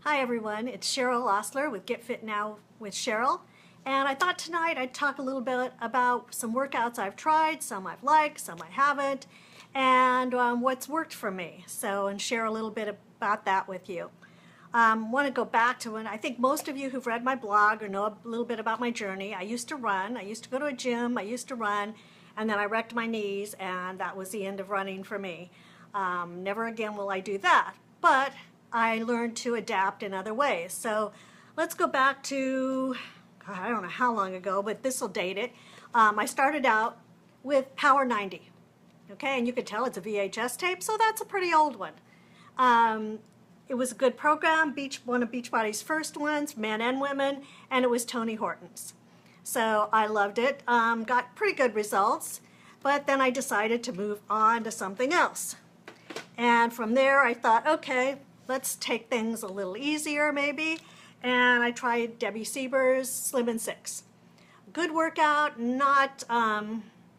Hi everyone, it's Cheryl Osler with Get Fit Now with Cheryl, and I thought tonight I'd talk a little bit about some workouts I've tried, some I've liked, some I haven't, and what's worked for me. And share a little bit about that with you. Want to go back to when I think most of you who've read my blog or know a little bit about my journey. I used to run, I used to go to a gym, I used to run, and then I wrecked my knees, and that was the end of running for me. Never again will I do that, but I learned to adapt in other ways. So let's go back to, God, I don't know how long ago, but this will date it. I started out with Power 90, okay, and you could tell it's a VHS tape, so that's a pretty old one. It was a good program, one of Beachbody's first ones, men and women, and it was Tony Horton's. So I loved it, got pretty good results, but then I decided to move on to something else. And from there I thought, okay, let's take things a little easier maybe, and I tried Debbie Siebers Slim and 6. Good workout, not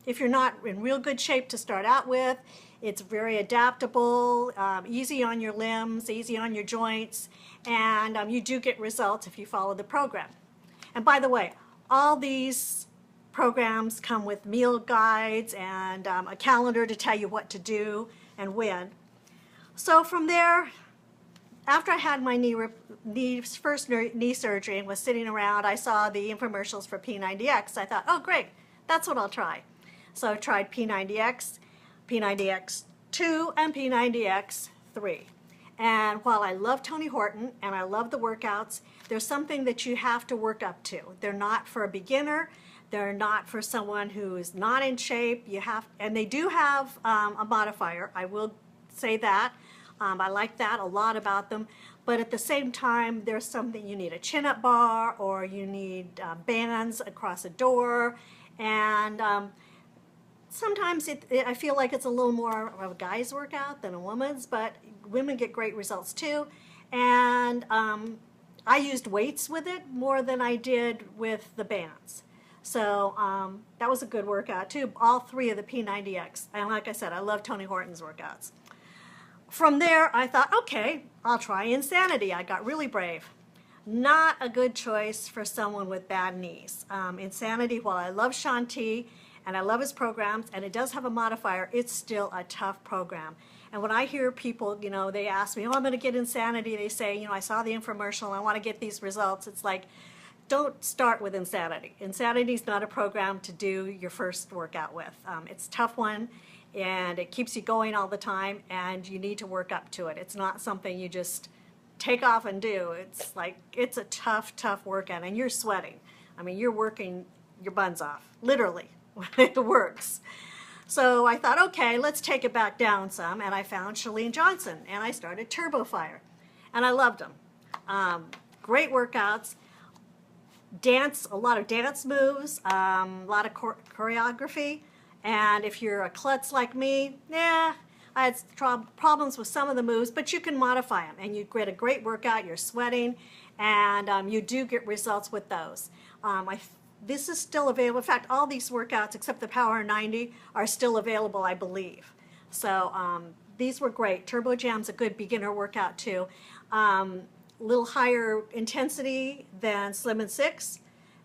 if you're not in real good shape to start out with. It's very adaptable, easy on your limbs, easy on your joints, and you do get results if you follow the program. And by the way, all these programs come with meal guides and a calendar to tell you what to do and when. So from there, after I had my first knee surgery and was sitting around, I saw the infomercials for P90X. I thought, oh great, that's what I'll try. So I tried P90X, P90X2, and P90X3. And while I love Tony Horton and I love the workouts, there's something that you have to work up to. They're not for a beginner. They're not for someone who is not in shape. And they do have a modifier. I will say that. I like that a lot about them, but at the same time there's something, you need a chin-up bar or you need bands across a door, and sometimes I feel like it's a little more of a guy's workout than a woman's, but women get great results too. And I used weights with it more than I did with the bands. So that was a good workout too, all three of the P90X. And like I said, I love Tony Horton's workouts. From there, I thought, okay, I'll try Insanity. I got really brave. Not a good choice for someone with bad knees. Insanity, while I love Shaun T and I love his programs, and it does have a modifier, it's still a tough program. And when I hear people, they ask me, oh, I'm going to get Insanity. They say, I saw the infomercial and I want to get these results. It's like, don't start with Insanity. Insanity is not a program to do your first workout with. It's a tough one, and it keeps you going all the time, and you need to work up to it. It's not something you just take off and do. It's a tough workout, and you're sweating. I mean, you're working your buns off, literally, when it works. So I thought, okay, let's take it back down some, and I found Chalene Johnson, and I started Turbo Fire, and I loved them. Great workouts, a lot of dance moves, a lot of choreography. And if you're a klutz like me, I had problems with some of the moves, but you can modify them, and you get a great workout, you're sweating, and you do get results with those. This is still available. In fact, all these workouts, except the Power 90, are still available, I believe. So these were great. Turbo Jam's a good beginner workout, too. A little higher intensity than Slim and 6,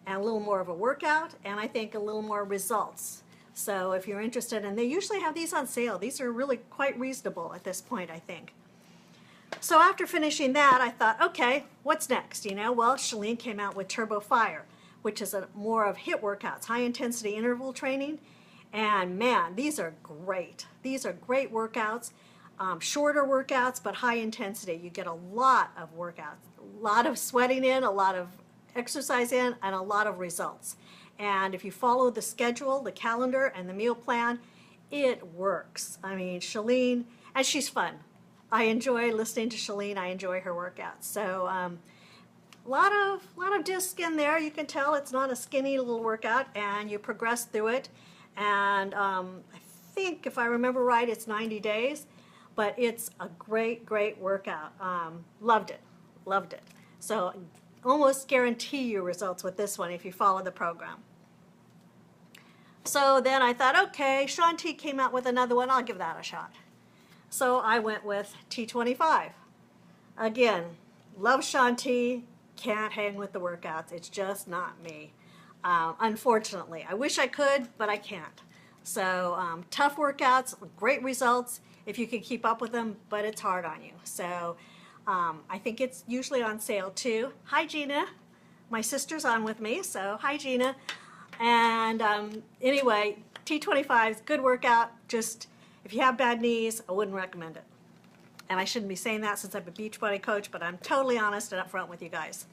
and a little more of a workout, and I think a little more results. So if you're interested, and they usually have these on sale. These are really quite reasonable at this point, I think. So after finishing that, I thought, okay, what's next? Well, Chalene came out with Turbo Fire, which is more of HIIT workouts, high intensity interval training. And man, these are great. These are great workouts, shorter workouts, but high intensity. You get a lot of workouts, a lot of sweating in, a lot of exercise in, and a lot of results. And if you follow the schedule, the calendar, and the meal plan, it works. I mean, Chalene, and she's fun. I enjoy listening to Chalene. I enjoy her workouts. So a lot of disc in there. You can tell it's not a skinny little workout, and you progress through it. And I think, if I remember right, it's 90 days. But it's a great workout. Loved it. So almost guarantee you results with this one if you follow the program. So then I thought, okay, Shaun T came out with another one, I'll give that a shot. So I went with T25. Again, Love Shaun T, can't hang with the workouts. It's just not me. Unfortunately, I wish I could, but I can't. So tough workouts, great results if you can keep up with them, but it's hard on you. So I think it's usually on sale too. Hi Gina, my sister's on with me, so hi Gina. And anyway, T25 is good workout. Just if you have bad knees, I wouldn't recommend it. And I shouldn't be saying that since I'm a Beachbody coach, but I'm totally honest and upfront with you guys.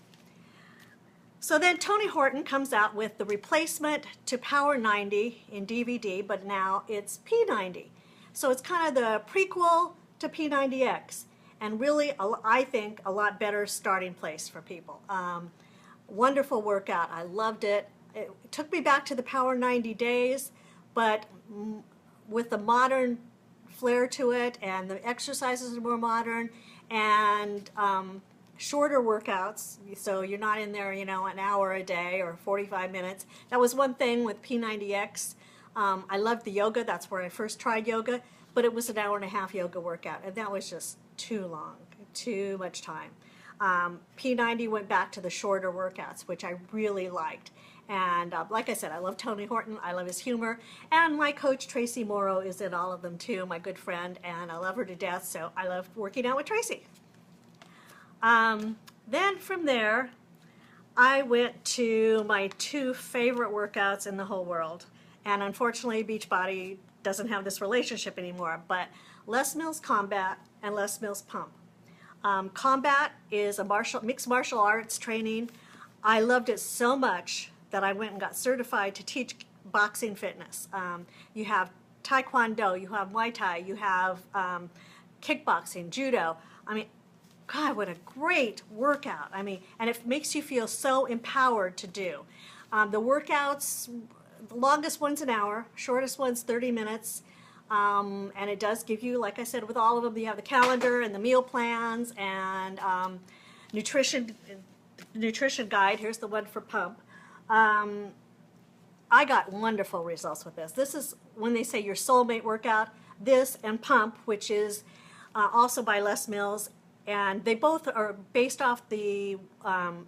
So then Tony Horton comes out with the replacement to Power 90 in DVD, but now it's P90. So it's kind of the prequel to P90X, and really, I think, a lot better starting place for people. Wonderful workout. I loved it. It took me back to the Power 90 days, but with the modern flair to it, and the exercises are more modern, and shorter workouts, so you're not in there, an hour a day or 45 minutes. That was one thing with P90X. I loved the yoga. That's where I first tried yoga, but it was an hour and a half yoga workout, and that was just too long, too much time. P90 went back to the shorter workouts, which I really liked. And like I said, I love Tony Horton. I love his humor. And my coach, Tracy Morrow, is in all of them too, my good friend. And I love her to death, so I love working out with Tracy. Then from there, I went to my two favorite workouts in the whole world. And unfortunately, Beachbody doesn't have this relationship anymore. But Les Mills Combat and Les Mills Pump. Combat is a mixed martial arts training. I loved it so much that I went and got certified to teach boxing fitness. You have Taekwondo, you have Muay Thai, you have kickboxing, judo. I mean, God, what a great workout. I mean, and it makes you feel so empowered to do. The workouts, the longest one's an hour, shortest one's 30 minutes. And it does give you, like I said, with all of them, you have the calendar and the meal plans and nutrition guide. Here's the one for Pump. I got wonderful results with this. This is when they say your soulmate workout, this and Pump, which is also by Les Mills. And they both are based off the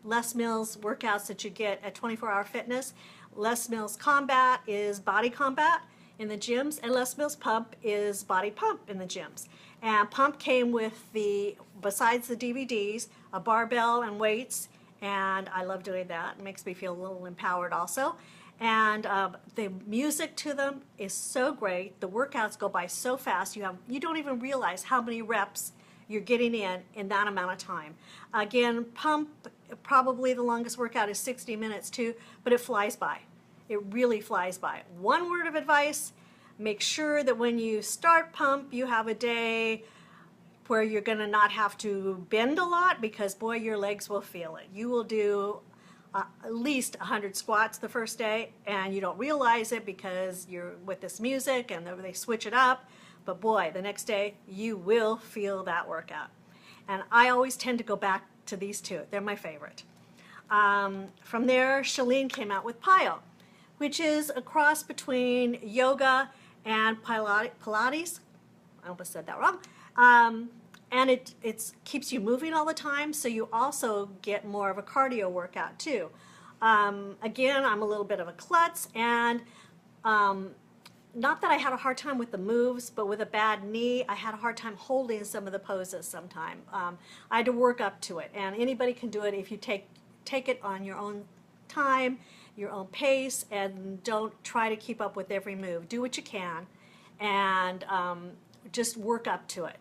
Les Mills workouts that you get at 24-Hour Fitness. Les Mills Combat is body combat in the gyms, and Les Mills Pump is body pump in the gyms. And Pump came with besides the DVDs, a barbell and weights, and I love doing that. It makes me feel a little empowered also. And the music to them is so great. The workouts go by so fast. You don't even realize how many reps you're getting in that amount of time. Again, Pump, probably the longest workout is 60 minutes too, but it flies by. It really flies by. One word of advice, make sure that when you start Pump, you have a day where you're gonna not have to bend a lot, because boy, your legs will feel it. You will do at least 100 squats the first day, and you don't realize it because you're with this music and they switch it up. But boy, the next day, you will feel that workout. And I always tend to go back to these two. They're my favorite. From there, Shalene came out with Pio, which is a cross between yoga and Pilates. I almost said that wrong. And it keeps you moving all the time, so you also get more of a cardio workout too. Again, I'm a little bit of a klutz, and not that I had a hard time with the moves, but with a bad knee, I had a hard time holding some of the poses sometime. I had to work up to it, and anybody can do it if you take it on your own time, your own pace, and don't try to keep up with every move. Do what you can, and just work up to it.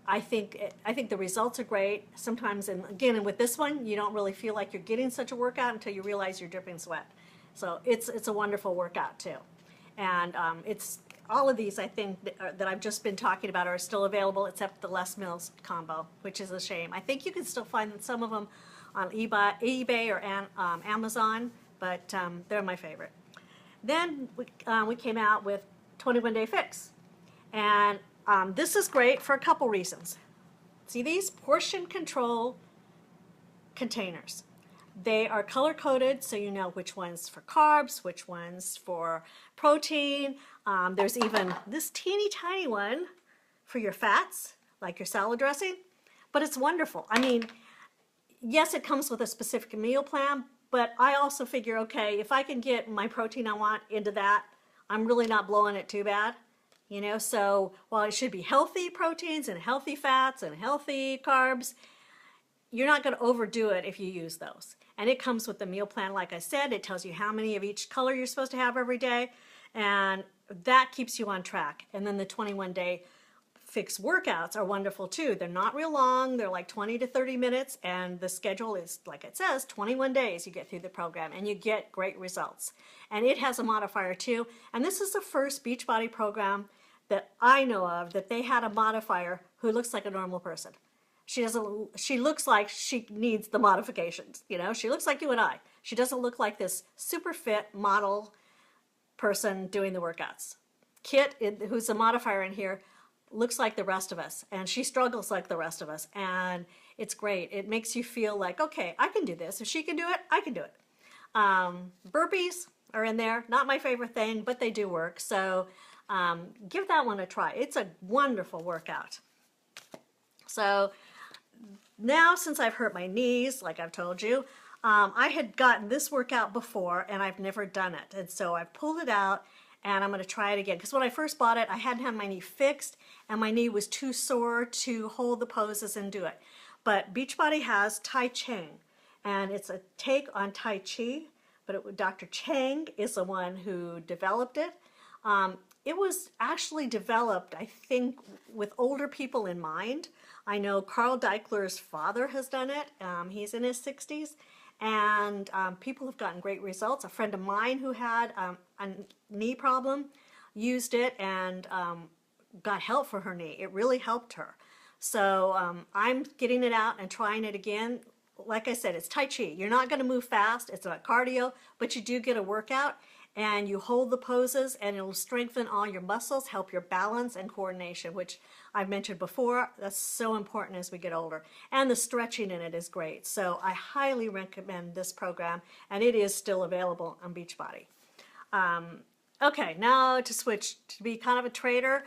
I think the results are great. Sometimes, and again, with this one, you don't really feel like you're getting such a workout until you realize you're dripping sweat. So it's a wonderful workout too. And it's all of these, I think, that I've just been talking about are still available, except the Les Mills combo, which is a shame. I think you can still find some of them on eBay or Amazon, but they're my favorite. Then we came out with 21 Day Fix. And this is great for a couple reasons. See these? Portion control containers. They are color-coded, so you know which one's for carbs, which one's for protein. There's even this teeny tiny one for your fats, like your salad dressing. But it's wonderful. I mean, yes, it comes with a specific meal plan, but I also figure, okay, if I can get my protein I want into that, I'm really not blowing it too bad. So while it should be healthy proteins and healthy fats and healthy carbs, you're not going to overdo it if you use those. And it comes with the meal plan, like I said. It tells you how many of each color you're supposed to have every day, and that keeps you on track. And then the 21-day fixed workouts are wonderful too. They're not real long. They're like 20 to 30 minutes, and the schedule is, like it says, 21 days you get through the program, and you get great results. And it has a modifier too. And this is the first Beachbody program that I know of that they had a modifier who looks like a normal person. She looks like she needs the modifications. She looks like you and I. She doesn't look like this super fit model person doing the workouts. Kit, who's a modifier in here, looks like the rest of us, and she struggles like the rest of us, and it's great. It makes you feel like, okay, I can do this. If she can do it, I can do it. Burpees are in there. Not my favorite thing, but they do work. So give that one a try. It's a wonderful workout. So now, since I've hurt my knees, like I've told you, I had gotten this workout before, and I've never done it. And so I've pulled it out, and I'm going to try it again. Because when I first bought it, I hadn't had my knee fixed, and my knee was too sore to hold the poses and do it. But Beachbody has Tai Chi, and it's a take on Tai Chi, but Dr. Chang is the one who developed it. It was actually developed, I think, with older people in mind. I know Carl Deichler's father has done it. He's in his 60s, and people have gotten great results. A friend of mine who had a knee problem used it and got help for her knee. It really helped her. So I'm getting it out and trying it again. Like I said, it's Tai Chi. You're not going to move fast. It's not cardio, but you do get a workout, and you hold the poses, and it'll strengthen all your muscles, help your balance and coordination, which I've mentioned before. That's so important as we get older. And the stretching in it is great. So I highly recommend this program, and it is still available on Beachbody. Okay, now to switch to be kind of a trader.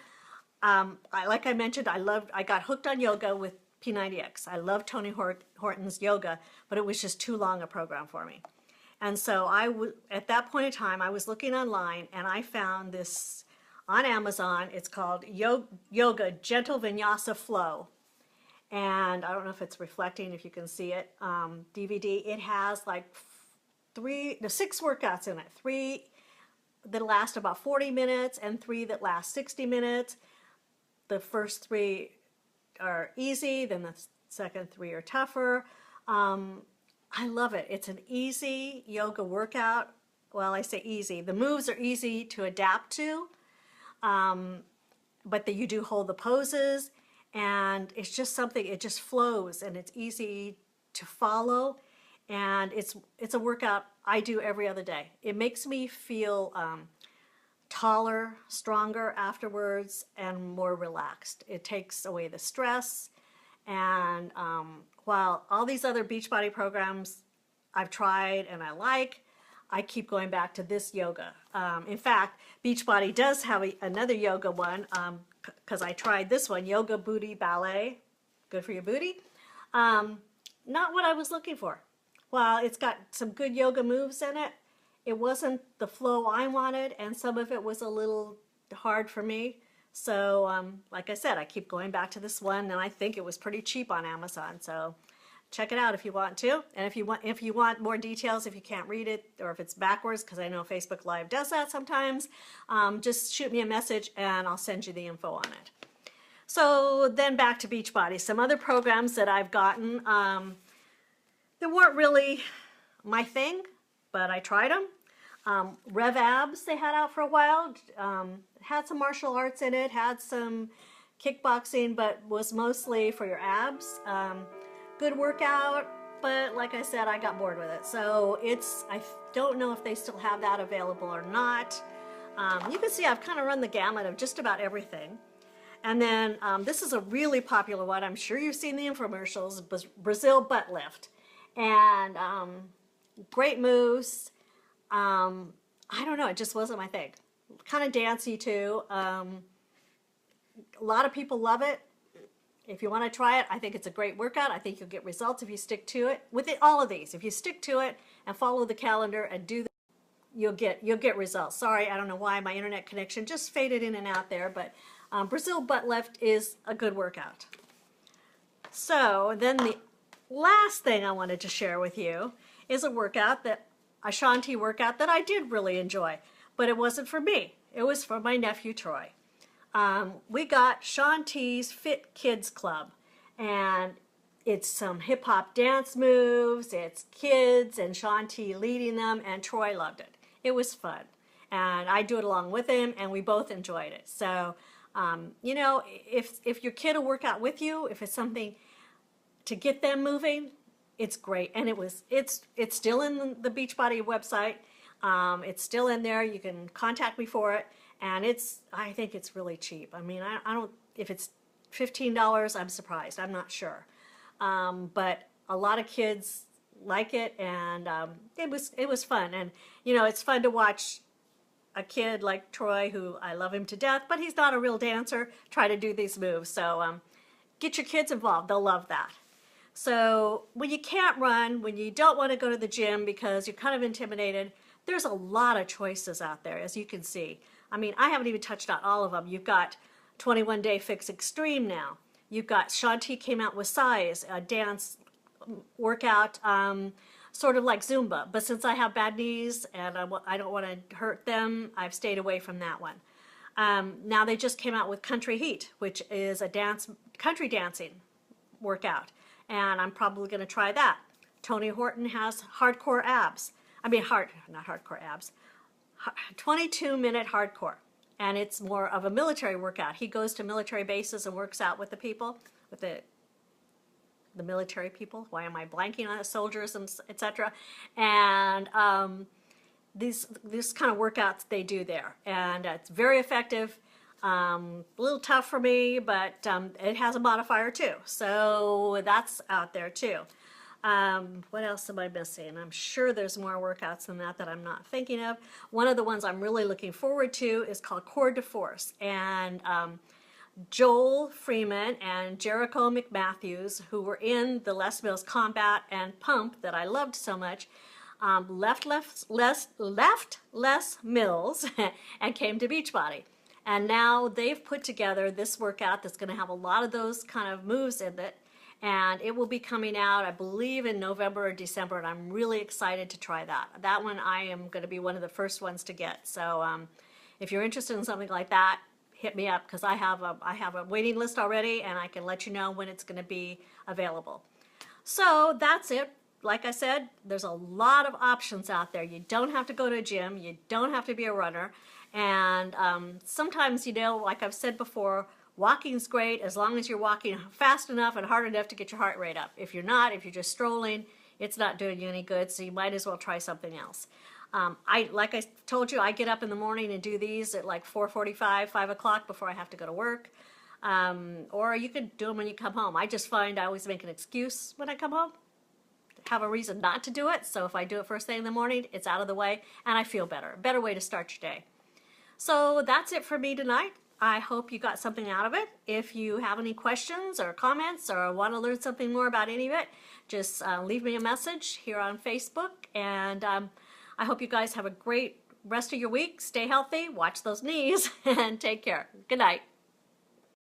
Like I mentioned, I got hooked on yoga with P90X. I love Tony Horton's yoga, but it was just too long a program for me. And so at that point in time, I was looking online, and I found this on Amazon. It's called Yoga Gentle Vinyasa Flow. And I don't know if it's reflecting, if you can see it, DVD. It has like 6 workouts in it. 3 that last about 40 minutes and 3 that last 60 minutes. The first 3 are easy, then the second 3 are tougher. I love it. It's an easy yoga workout. Well, I say easy. The moves are easy to adapt to, but that you do hold the poses, and it's just something, it just flows, and it's easy to follow, and it's a workout I do every other day. It makes me feel taller, stronger afterwards, and more relaxed. It takes away the stress, and while all these other Beachbody programs I've tried and I keep going back to this yoga. In fact, Beachbody does have another yoga one, because I tried this one, Yoga Booty Ballet. Good for your booty. Not what I was looking for. While it's got some good yoga moves in it, it wasn't the flow I wanted, and some of it was a little hard for me. So like I said, I keep going back to this one, and I think it was pretty cheap on Amazon. So check it out if you want to. And if you want more details, if you can't read it, or if it's backwards, because I know Facebook Live does that sometimes, just shoot me a message and I'll send you the info on it. So then back to Beachbody. Some other programs that I've gotten, they weren't really my thing, but I tried them. Rev ABS they had out for a while, had some martial arts in it, had some kickboxing, but was mostly for your abs. Good workout, but like I said, I got bored with it. So I don't know if they still have that available or not. You can see I've kind of run the gamut of just about everything. And then this is a really popular one. I'm sure you've seen the infomercials, Brazil butt lift. And great moves. I don't know, it just wasn't my thing. Kind of dancey too. A lot of people love it. If you want to try it, I think it's a great workout. I think you'll get results if you stick to it. With all of these, if you stick to it and follow the calendar and do that, you'll get results. Sorry, I don't know why my internet connection just faded in and out there, but Brazil butt lift is a good workout. So then the last thing I wanted to share with you is a Shaun T workout that I did really enjoy, but it wasn't for me. It was for my nephew Troy. We got Shaun Ts Fit Kids Club, and it's some hip hop dance moves. It's kids and Shaun T leading them, and Troy loved it. It was fun, and I do it along with him, and we both enjoyed it. So, you know, if your kid will work out with you, if it's something to get them moving, it's great. And it's still in the Beachbody website. It's still in there. You can contact me for it, and I think it's really cheap. I mean, I don't, if it's $15, I'm surprised. I'm not sure, but a lot of kids like it, and it was fun. And you know, it's fun to watch a kid like Troy, who I love him to death, but he's not a real dancer, try to do these moves. So get your kids involved. They'll love that. So when you can't run, when you don't want to go to the gym because you're kind of intimidated, there's a lot of choices out there, as you can see. I mean, I haven't even touched on all of them. You've got 21 Day Fix Extreme now. You've got Shaun T came out with Size, a dance workout, sort of like Zumba. But since I have bad knees and I don't want to hurt them, I've stayed away from that one. Now they just came out with Country Heat, which is a country dancing workout. And I'm probably going to try that. Tony Horton has hardcore abs. I mean, not hardcore abs. 22-minute hardcore. And it's more of a military workout. He goes to military bases and works out with the people, with the military people. Why am I blanking on it? Soldiers and etc. And these kind of workouts they do there. And it's very effective. A little tough for me, but it has a modifier too. So that's out there too. What else am I missing? I'm sure there's more workouts than that I'm not thinking of. One of the ones I'm really looking forward to is called Core de Force. And Joel Freeman and Jericho McMatthews, who were in the Les Mills Combat and Pump that I loved so much, left Les Mills and came to Beachbody. And now they've put together this workout that's going to have a lot of those kind of moves in it. And it will be coming out, I believe, in November or December. And I'm really excited to try that. That one I am going to be one of the first ones to get. So if you're interested in something like that, hit me up, because I have a waiting list already, and I can let you know when it's going to be available. So that's it. Like I said, there's a lot of options out there. You don't have to go to a gym. You don't have to be a runner. And sometimes, you know, like I've said before, walking's great as long as you're walking fast enough and hard enough to get your heart rate up. If you're not, if you're just strolling, it's not doing you any good, so you might as well try something else. Like I told you, I get up in the morning and do these at like 4:45, 5 o'clock before I have to go to work. Or you could do them when you come home. I just find I always make an excuse when I come home, have a reason not to do it. So if I do it first thing in the morning, it's out of the way and I feel better. A better way to start your day. So that's it for me tonight. I hope you got something out of it. If you have any questions or comments or want to learn something more about any of it, just leave me a message here on Facebook. And I hope you guys have a great rest of your week. Stay healthy, watch those knees, and take care. Good night.